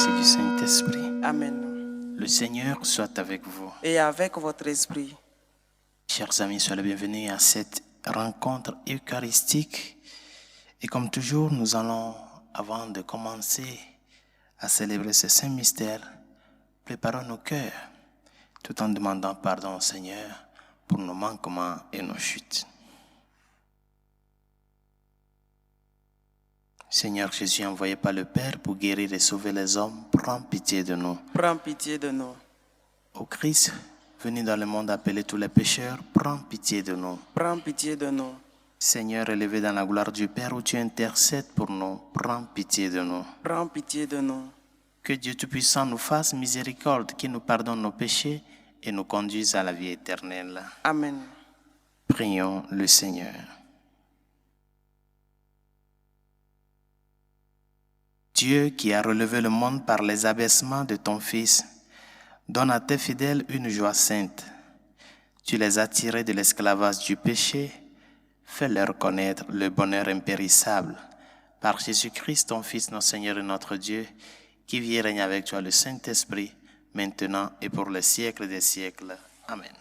ainsi du Saint-Esprit. Amen. Le Seigneur soit avec vous. Et avec votre esprit. Chers amis, soyez les bienvenus à cette rencontre eucharistique. Et comme toujours, nous allons, avant de commencer à célébrer ce saint mystère, préparer nos cœurs, tout en demandant pardon au Seigneur pour nos manquements et nos chutes. Seigneur Jésus, envoyé par le Père pour guérir et sauver les hommes, prends pitié de nous. Prends pitié de nous. Ô Christ, venu dans le monde appeler tous les pécheurs, prends pitié de nous. Prends pitié de nous. Seigneur, élevé dans la gloire du Père où tu intercèdes pour nous, prends pitié de nous. Prends pitié de nous. Que Dieu Tout-Puissant nous fasse miséricorde, qu'il nous pardonne nos péchés et nous conduise à la vie éternelle. Amen. Prions le Seigneur. Dieu qui a relevé le monde par les abaissements de ton Fils, donne à tes fidèles une joie sainte. Tu les as tirés de l'esclavage du péché, fais-leur connaître le bonheur impérissable. Par Jésus-Christ, ton Fils, notre Seigneur et notre Dieu, qui vit et règne avec toi le Saint-Esprit, maintenant et pour les siècles des siècles. Amen.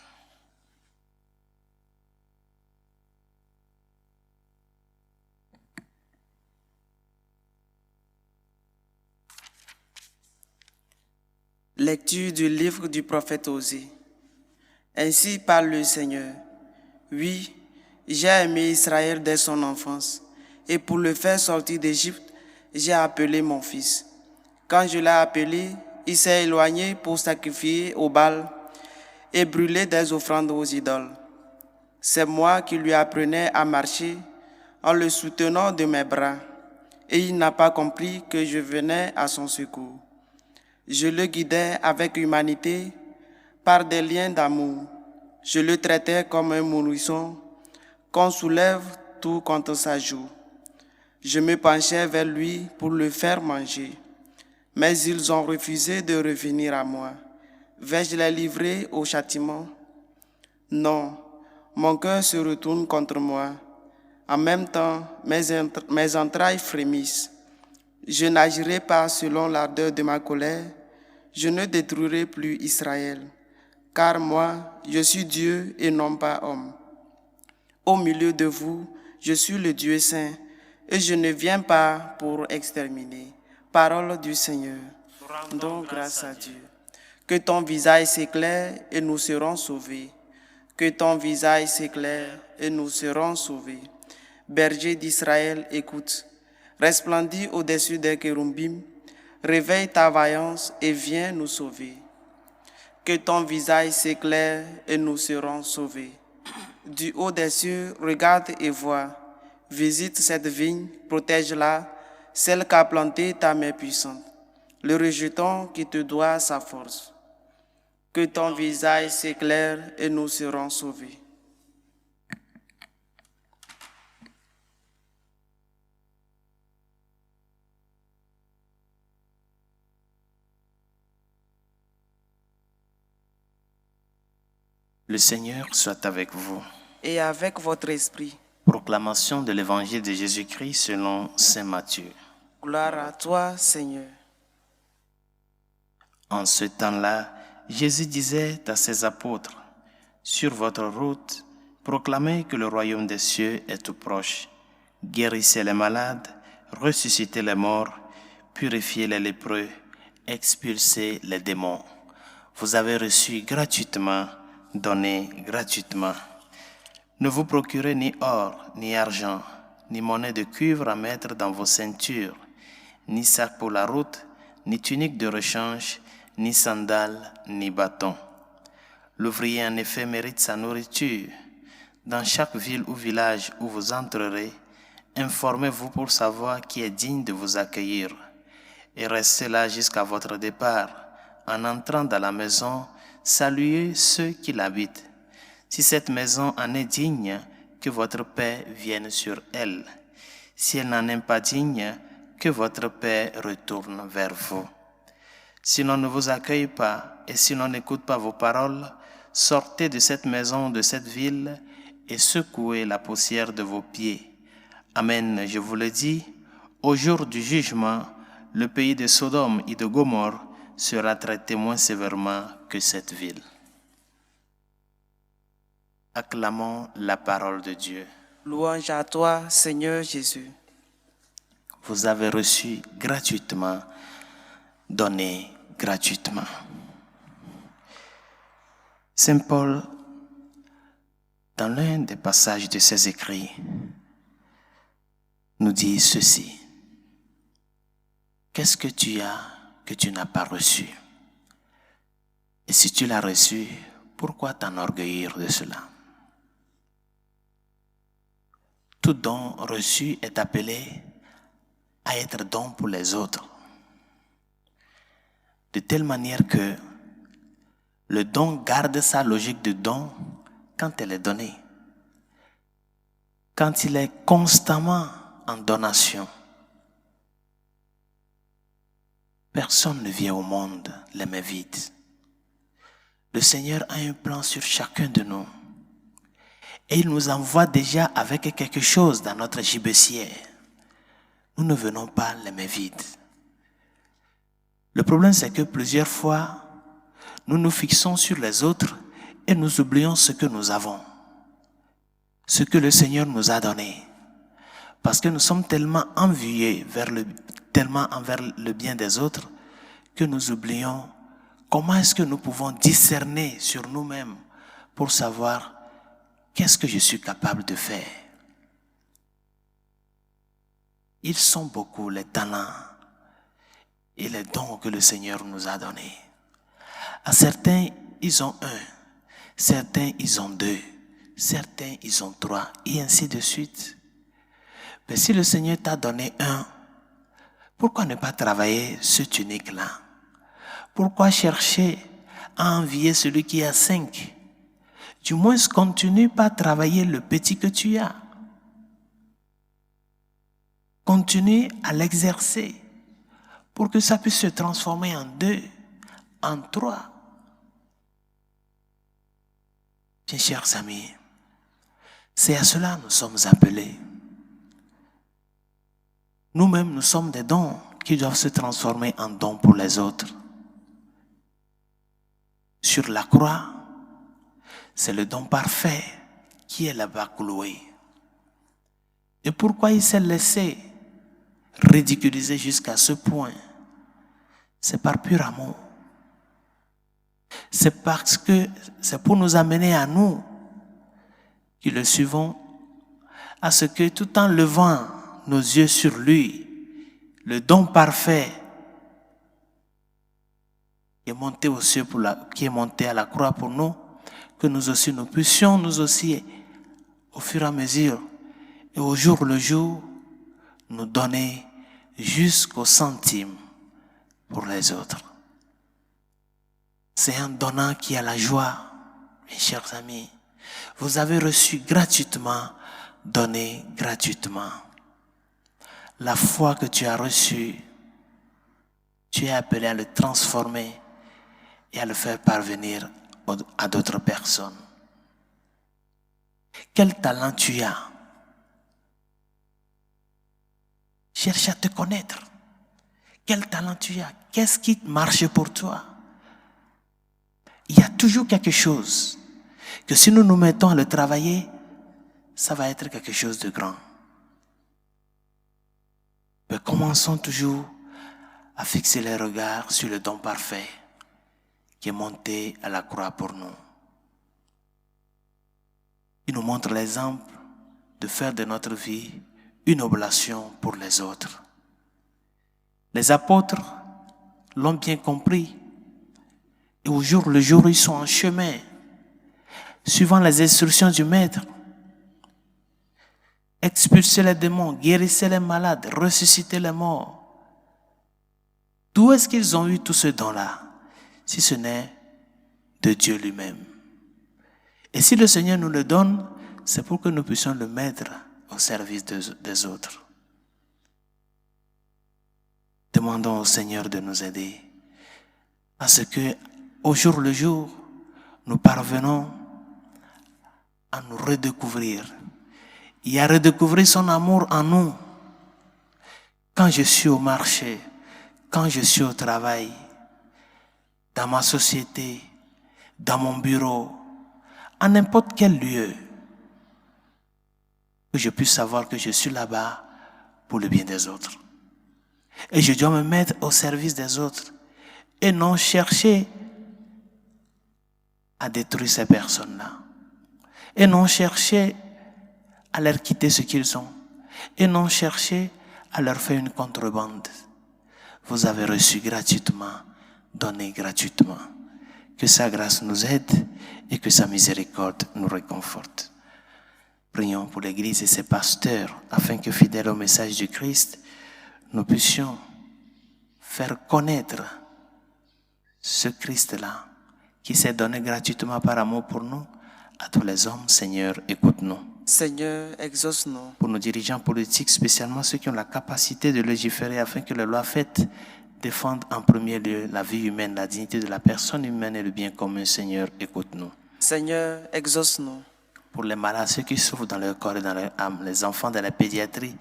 Lecture du livre du prophète Osée. Ainsi parle le Seigneur. Oui, j'ai aimé Israël dès son enfance, et pour le faire sortir d'Égypte, j'ai appelé mon fils. Quand je l'ai appelé, il s'est éloigné pour sacrifier au Baal et brûler des offrandes aux idoles. C'est moi qui lui apprenais à marcher en le soutenant de mes bras, et il n'a pas compris que je venais à son secours. Je le guidais avec humanité par des liens d'amour. Je le traitais comme un nourrisson qu'on soulève tout contre sa joue. Je me penchais vers lui pour le faire manger. Mais ils ont refusé de revenir à moi. Vais-je les livrer au châtiment? Non, mon cœur se retourne contre moi. En même temps, mes entrailles frémissent. Je n'agirai pas selon l'ardeur de ma colère. Je ne détruirai plus Israël. Car moi, je suis Dieu et non pas homme. Au milieu de vous, je suis le Dieu saint et je ne viens pas pour exterminer. Parole du Seigneur. Rendons grâce à Dieu. Que ton visage s'éclaire et nous serons sauvés. Que ton visage s'éclaire et nous serons sauvés. Berger d'Israël, écoute. Resplendis au-dessus des kérumbim. Réveille ta vaillance et viens nous sauver. Que ton visage s'éclaire et nous serons sauvés. Du haut des cieux, regarde et vois. Visite cette vigne, protège-la, celle qu'a plantée ta main puissante. Le rejeton qui te doit sa force. Que ton visage s'éclaire et nous serons sauvés. Le Seigneur soit avec vous. Et avec votre esprit. Proclamation de l'Évangile de Jésus-Christ selon saint Matthieu. Gloire à toi, Seigneur. En ce temps-là, Jésus disait à ses apôtres, « Sur votre route, proclamez que le royaume des cieux est tout proche. Guérissez les malades, ressuscitez les morts, purifiez les lépreux, expulsez les démons. Vous avez reçu gratuitement, donnez gratuitement. Ne vous procurez ni or, ni argent, ni monnaie de cuivre à mettre dans vos ceintures, ni sac pour la route, ni tunique de rechange, ni sandales, ni bâton. L'ouvrier en effet mérite sa nourriture. Dans chaque ville ou village où vous entrerez, informez-vous pour savoir qui est digne de vous accueillir. Et restez là jusqu'à votre départ. En entrant dans la maison, saluez ceux qui l'habitent. Si cette maison en est digne, que votre paix vienne sur elle. Si elle n'en est pas digne, que votre paix retourne vers vous. Si l'on ne vous accueille pas et si l'on n'écoute pas vos paroles, sortez de cette maison, de cette ville et secouez la poussière de vos pieds. Amen, je vous le dis, au jour du jugement, le pays de Sodome et de Gomorrhe sera traité moins sévèrement que cette ville. Acclamons la parole de Dieu. Louange à toi, Seigneur Jésus. Vous avez reçu gratuitement, donné gratuitement. Saint Paul, dans l'un des passages de ses écrits, nous dit ceci. Qu'est-ce que tu as que tu n'as pas reçu? Et si tu l'as reçu, pourquoi t'enorgueillir de cela? Tout don reçu est appelé à être don pour les autres. De telle manière que le don garde sa logique de don quand elle est donnée. Quand il est constamment en donation, personne ne vient au monde les mains vides. Le Seigneur a un plan sur chacun de nous. Et il nous envoie déjà avec quelque chose dans notre gibecière. Nous ne venons pas les mains vides. Le problème, c'est que plusieurs fois, nous nous fixons sur les autres et nous oublions ce que nous avons, ce que le Seigneur nous a donné. Parce que nous sommes tellement envieux tellement envers le bien des autres que nous oublions comment est-ce que nous pouvons discerner sur nous-mêmes pour savoir qu'est-ce que je suis capable de faire. Ils sont beaucoup les talents et les dons que le Seigneur nous a donnés. À certains, ils ont un. Certains, ils ont deux. Certains, ils ont trois. Et ainsi de suite. Mais si le Seigneur t'a donné un, pourquoi ne pas travailler ce unique-là? Pourquoi chercher à envier celui qui a 5? Du moins, continue par travailler le petit que tu as. Continue à l'exercer pour que ça puisse se transformer en 2, en 3. Bien chers amis, c'est à cela que nous sommes appelés. Nous-mêmes, nous sommes des dons qui doivent se transformer en dons pour les autres. Sur la croix, c'est le don parfait qui est là-bas cloué. Et pourquoi il s'est laissé ridiculiser jusqu'à ce point? C'est par pur amour. C'est parce que c'est pour nous amener à nous qui le suivons, à ce que tout en levant nos yeux sur lui, le don parfait qui est monté aux cieux qui est monté à la croix pour nous, que nous aussi, nous puissions nous aussi, au fur et à mesure, et au jour le jour, nous donner jusqu'au centime pour les autres. C'est un donnant qui a la joie, mes chers amis. Vous avez reçu gratuitement, donné gratuitement. La foi que tu as reçue, tu es appelé à le transformer et à le faire parvenir à d'autres personnes. Quel talent tu as? Cherche à te connaître. Quel talent tu as? Qu'est-ce qui marche pour toi? Il y a toujours quelque chose que si nous nous mettons à le travailler, ça va être quelque chose de grand. Mais commençons toujours à fixer les regards sur le don parfait qui est monté à la croix pour nous. Il nous montre l'exemple de faire de notre vie une oblation pour les autres. Les apôtres l'ont bien compris. Et au jour le jour, ils sont en chemin, suivant les instructions du Maître. Expulser les démons, guérissez les malades, ressusciter les morts. D'où est-ce qu'ils ont eu tout ce don-là, si ce n'est de Dieu lui-même? Et si le Seigneur nous le donne, c'est pour que nous puissions le mettre au service des autres. Demandons au Seigneur de nous aider à ce que, au jour le jour, nous parvenons à nous redécouvrir et à redécouvrir son amour en nous. Quand je suis au marché, quand je suis au travail, dans ma société, dans mon bureau, à n'importe quel lieu, que je puisse savoir que je suis là-bas pour le bien des autres. Et je dois me mettre au service des autres et non chercher à détruire ces personnes-là. Et non chercher à leur quitter ce qu'ils ont. Et non chercher à leur faire une contrebande. Vous avez reçu gratuitement, donné gratuitement. Que sa grâce nous aide et que sa miséricorde nous réconforte. Prions pour l'Église et ses pasteurs afin que, fidèles au message du Christ, nous puissions faire connaître ce Christ-là qui s'est donné gratuitement par amour pour nous à tous les hommes. Seigneur, écoute-nous. Seigneur, exauce-nous. Pour nos dirigeants politiques, spécialement ceux qui ont la capacité de légiférer afin que les lois faites défendent en premier lieu la vie humaine, la dignité de la personne humaine et le bien commun. Seigneur, écoute-nous. Seigneur, exauce-nous. Pour les malades, ceux qui souffrent dans leur corps et dans leur âme, les enfants de la pédiatrie,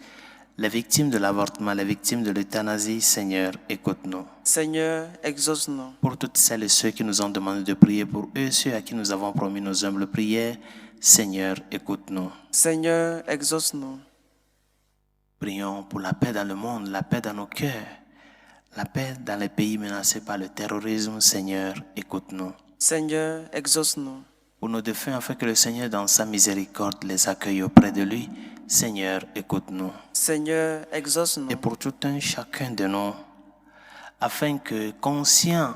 les victimes de l'avortement, les victimes de l'euthanasie, Seigneur, écoute-nous. Seigneur, exauce-nous. Pour toutes celles et ceux qui nous ont demandé de prier pour eux, ceux à qui nous avons promis nos humbles prières, Seigneur, écoute-nous. Seigneur, exauce-nous. Prions pour la paix dans le monde, la paix dans nos cœurs, la paix dans les pays menacés par le terrorisme, Seigneur, écoute-nous. Seigneur, exauce-nous. Pour nos défunts, afin que le Seigneur, dans sa miséricorde, les accueille auprès de lui, Seigneur, écoute-nous. Seigneur, exauce-nous. Et pour tout un chacun de nous, afin que, conscients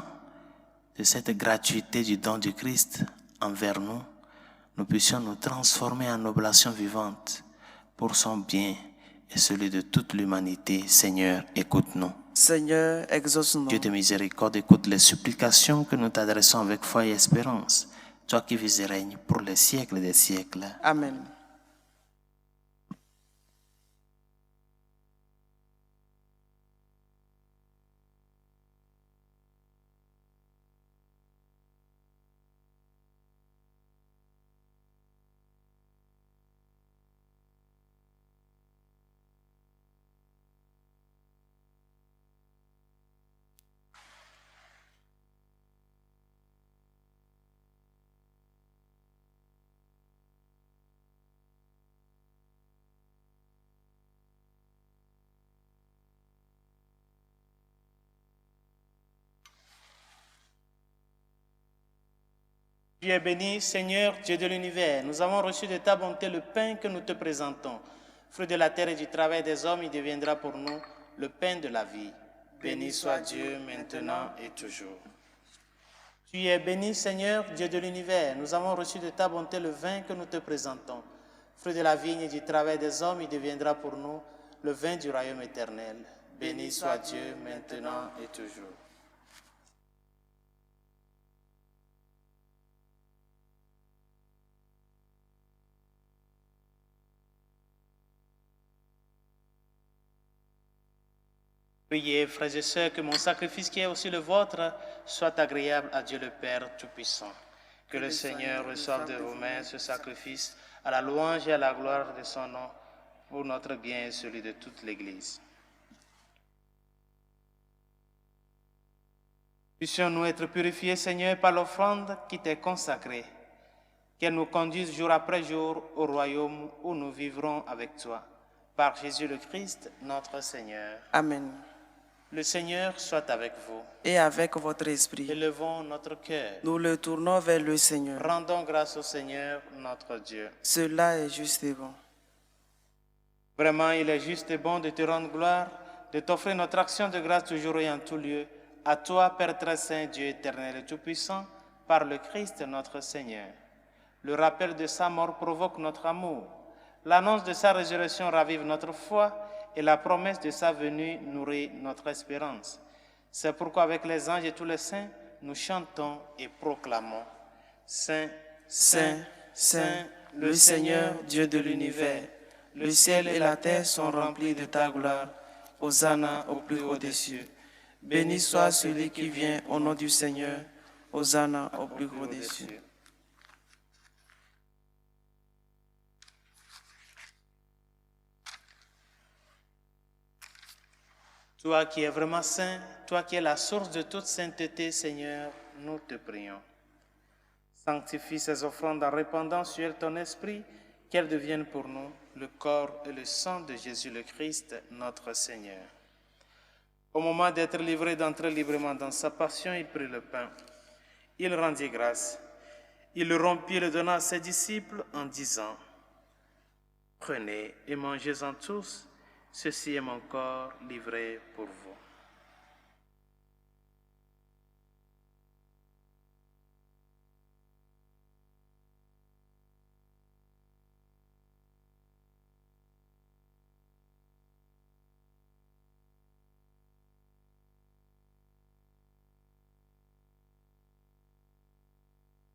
de cette gratuité du don du Christ envers nous, nous puissions nous transformer en oblation vivante pour son bien et celui de toute l'humanité. Seigneur, écoute-nous. Seigneur, exauce-nous. Dieu de miséricorde, écoute les supplications que nous t'adressons avec foi et espérance, toi qui vis et règnes pour les siècles des siècles. Amen. Tu es béni, Seigneur, Dieu de l'univers. Nous avons reçu de ta bonté le pain que nous te présentons. Fruit de la terre et du travail des hommes, il deviendra pour nous le pain de la vie. Béni soit Dieu maintenant et toujours. Tu es béni, Seigneur, Dieu de l'univers. Nous avons reçu de ta bonté le vin que nous te présentons. Fruit de la vigne et du travail des hommes, il deviendra pour nous le vin du royaume éternel. Béni soit Dieu maintenant et toujours. Priez, frères et sœurs, que mon sacrifice qui est aussi le vôtre soit agréable à Dieu le Père Tout-Puissant. Que le Seigneur reçoive de vos mains ce sacrifice à la louange et à la gloire de son nom, pour notre bien et celui de toute l'Église. Puissions-nous être purifiés, Seigneur, par l'offrande qui t'est consacrée, qu'elle nous conduise jour après jour au royaume où nous vivrons avec toi. Par Jésus le Christ, notre Seigneur. Amen. Le Seigneur soit avec vous. Et avec votre esprit, Élevons notre cœur. nous le tournons vers le Seigneur. Rendons grâce au Seigneur, notre Dieu. Cela est juste et bon. Vraiment, il est juste et bon de te rendre gloire, de t'offrir notre action de grâce toujours et en tout lieu. À toi, Père très saint, Dieu éternel et tout-puissant, par le Christ notre Seigneur. Le rappel de sa mort provoque notre amour. L'annonce de sa résurrection ravive notre foi et la promesse de sa venue nourrit notre espérance. C'est pourquoi avec les anges et tous les saints, nous chantons et proclamons. Saint, Saint, Saint, le Seigneur, Dieu de l'univers, le ciel et la terre sont remplis de ta gloire. Hosanna au plus haut des cieux. Béni soit celui qui vient au nom du Seigneur. Hosanna au plus haut des cieux. Toi qui es vraiment saint, toi qui es la source de toute sainteté, Seigneur, nous te prions. Sanctifie ces offrandes en répandant sur elles ton esprit, qu'elles deviennent pour nous le corps et le sang de Jésus le Christ, notre Seigneur. Au moment d'être livré d'entrer librement dans sa passion, il prit le pain. Il rendit grâce. Il le rompit et le donna à ses disciples en disant, « Prenez et mangez-en tous, ceci est mon corps livré pour vous. »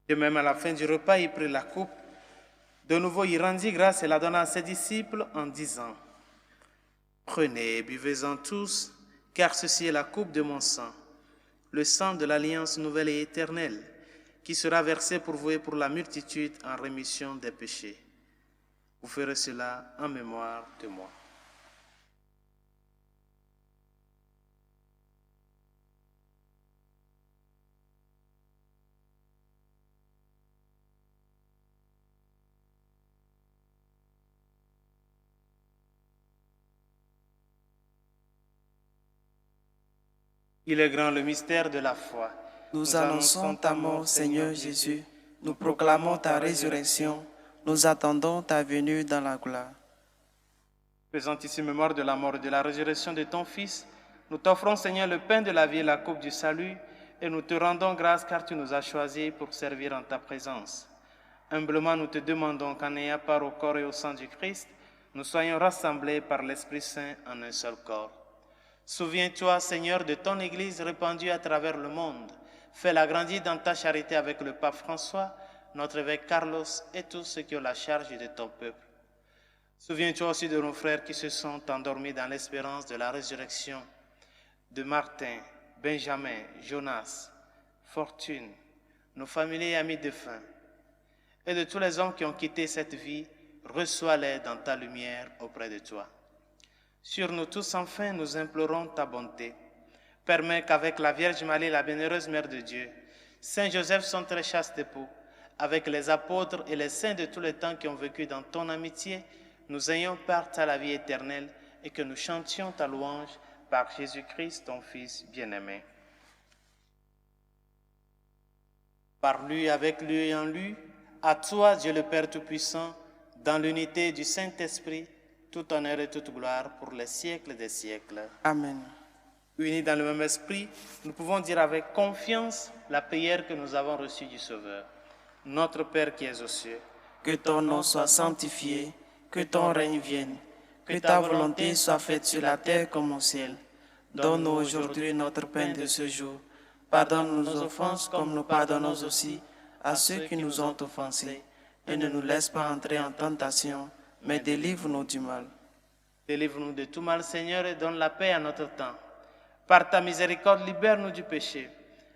De même, à la fin du repas, il prit la coupe. De nouveau, il rendit grâce et la donna à ses disciples en disant, « Prenez et buvez-en tous, car ceci est la coupe de mon sang, le sang de l'alliance nouvelle et éternelle, qui sera versé pour vous et pour la multitude en rémission des péchés. Vous ferez cela en mémoire de moi. » Il est grand le mystère de la foi. Nous annonçons ta mort, Seigneur Jésus. Nous proclamons ta résurrection. Nous attendons ta venue dans la gloire. Faisant ici mémoire de la mort et de la résurrection de ton Fils, nous t'offrons, Seigneur, le pain de la vie et la coupe du salut, et nous te rendons grâce car tu nous as choisis pour servir en ta présence. Humblement, nous te demandons qu'en ayant part au corps et au sang du Christ, nous soyons rassemblés par l'Esprit Saint en un seul corps. Souviens-toi, Seigneur, de ton Église répandue à travers le monde. Fais-la grandir dans ta charité avec le pape François, notre évêque Carlos et tous ceux qui ont la charge de ton peuple. Souviens-toi aussi de nos frères qui se sont endormis dans l'espérance de la résurrection, de Martin, Benjamin, Jonas, Fortune, nos familiers et amis défunts, et de tous les hommes qui ont quitté cette vie. Reçois-les dans ta lumière auprès de toi. Sur nous tous, enfin, nous implorons ta bonté. Permets qu'avec la Vierge Marie, la bienheureuse Mère de Dieu, Saint Joseph, son très chaste époux, avec les apôtres et les saints de tous les temps qui ont vécu dans ton amitié, nous ayons part à la vie éternelle et que nous chantions ta louange par Jésus-Christ, ton Fils bien-aimé. Par lui, avec lui et en lui, à toi, Dieu le Père Tout-Puissant, dans l'unité du Saint-Esprit, tout honneur et toute gloire pour les siècles des siècles. Amen. Unis dans le même esprit, nous pouvons dire avec confiance la prière que nous avons reçue du Sauveur. Notre Père qui es aux cieux, Que ton nom soit sanctifié, que ton règne vienne, que ta volonté soit faite sur la terre comme au ciel. Donne-nous aujourd'hui notre pain de ce jour. Pardonne nos offenses comme nous pardonnons aussi à ceux qui nous ont offensés. Et ne nous laisse pas entrer en tentation, mais délivre-nous du mal. Délivre-nous de tout mal, Seigneur, et donne la paix à notre temps. Par ta miséricorde, libère-nous du péché.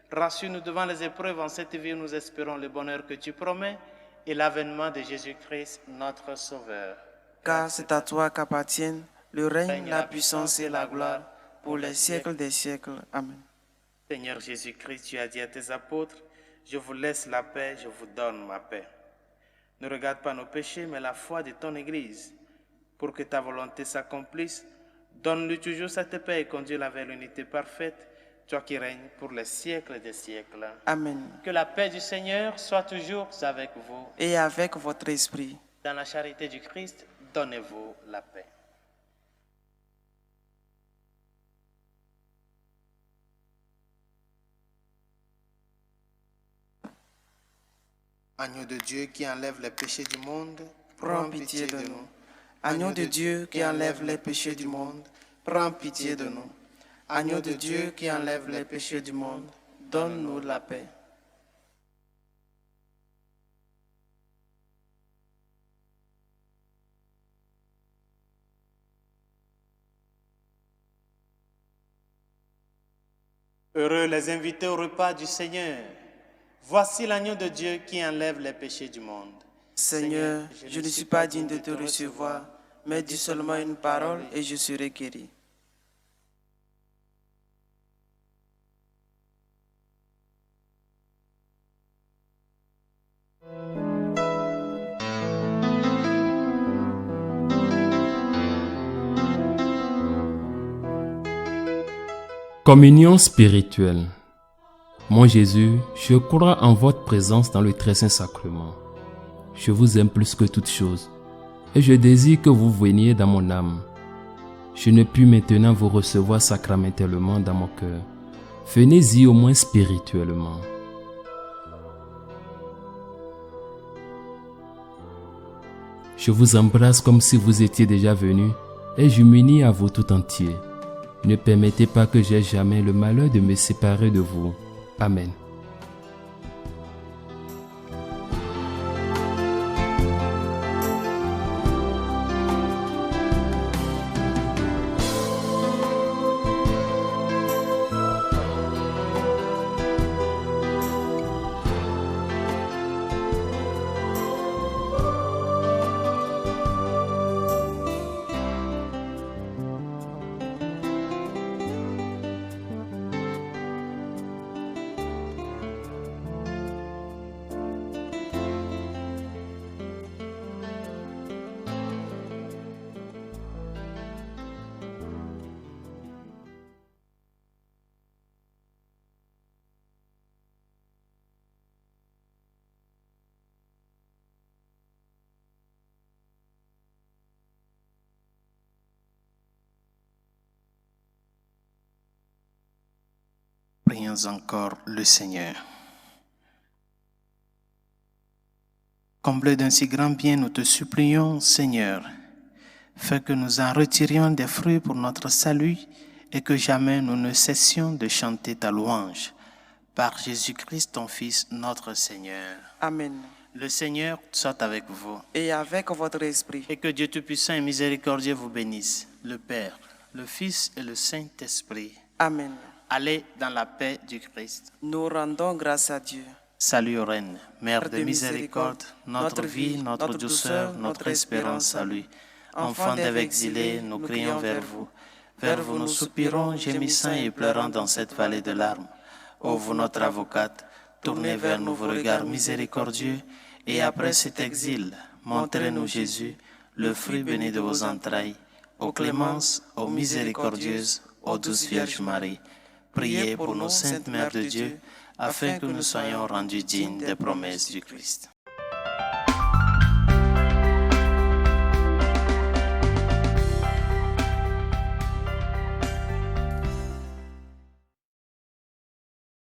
Rassure-nous devant les épreuves. En cette vie, nous espérons le bonheur que tu promets et l'avènement de Jésus-Christ, notre Sauveur. Car c'est à toi qu'appartiennent le règne, la puissance et la gloire pour les siècles des siècles. Amen. Seigneur Jésus-Christ, tu as dit à tes apôtres, « Je vous laisse la paix, je vous donne ma paix. » Ne regarde pas nos péchés, mais la foi de ton Église. Pour que ta volonté s'accomplisse, donne-lui toujours cette paix et conduis-la vers l'unité parfaite, toi qui règnes pour les siècles des siècles. Amen. Que la paix du Seigneur soit toujours avec vous. Et avec votre esprit. Dans la charité du Christ, donnez-vous la paix. Agneau de Dieu qui enlève les péchés du monde, Prends pitié de nous. Agneau de Dieu qui enlève les péchés du monde, prends pitié de nous. Agneau de Dieu qui enlève les péchés du monde, donne-nous la paix. Heureux les invités au repas du Seigneur. Voici l'agneau de Dieu qui enlève les péchés du monde. Seigneur, je ne suis pas digne de te recevoir, mais dis seulement une parole et je serai guéri. Communion spirituelle. Mon Jésus, je crois en votre présence dans le très saint sacrement. Je vous aime plus que toute chose et je désire que vous veniez dans mon âme. Je ne puis maintenant vous recevoir sacramentellement dans mon cœur. Venez-y au moins spirituellement. Je vous embrasse comme si vous étiez déjà venu et je m'unis à vous tout entier. Ne permettez pas que j'aie jamais le malheur de me séparer de vous. Amen. Prions encore le Seigneur. Comblé d'un si grand bien, nous te supplions, Seigneur, fais que nous en retirions des fruits pour notre salut et que jamais nous ne cessions de chanter ta louange. Par Jésus-Christ, ton Fils, notre Seigneur. Amen. Le Seigneur soit avec vous. Et avec votre esprit. Et que Dieu Tout-Puissant et Miséricordieux vous bénisse, le Père, le Fils et le Saint-Esprit. Amen. Allez dans la paix du Christ. Nous rendons grâce à Dieu. Salut, Reine, Mère de miséricorde, notre vie, notre douceur, notre espérance, salut. Enfants d'Ève exilés, nous crions vers vous. Vers vous nous soupirons, gémissant et pleurant dans cette vallée de larmes. Ô vous, notre avocate, tournez vers nous vos regards miséricordieux, et après cet exil, montrez-nous Jésus, le fruit béni de vos entrailles. Ô clémence, ô miséricordieuse, ô douce Vierge Marie, priez pour nous, Sainte Mère de Dieu, afin que nous soyons rendus dignes des promesses du Christ.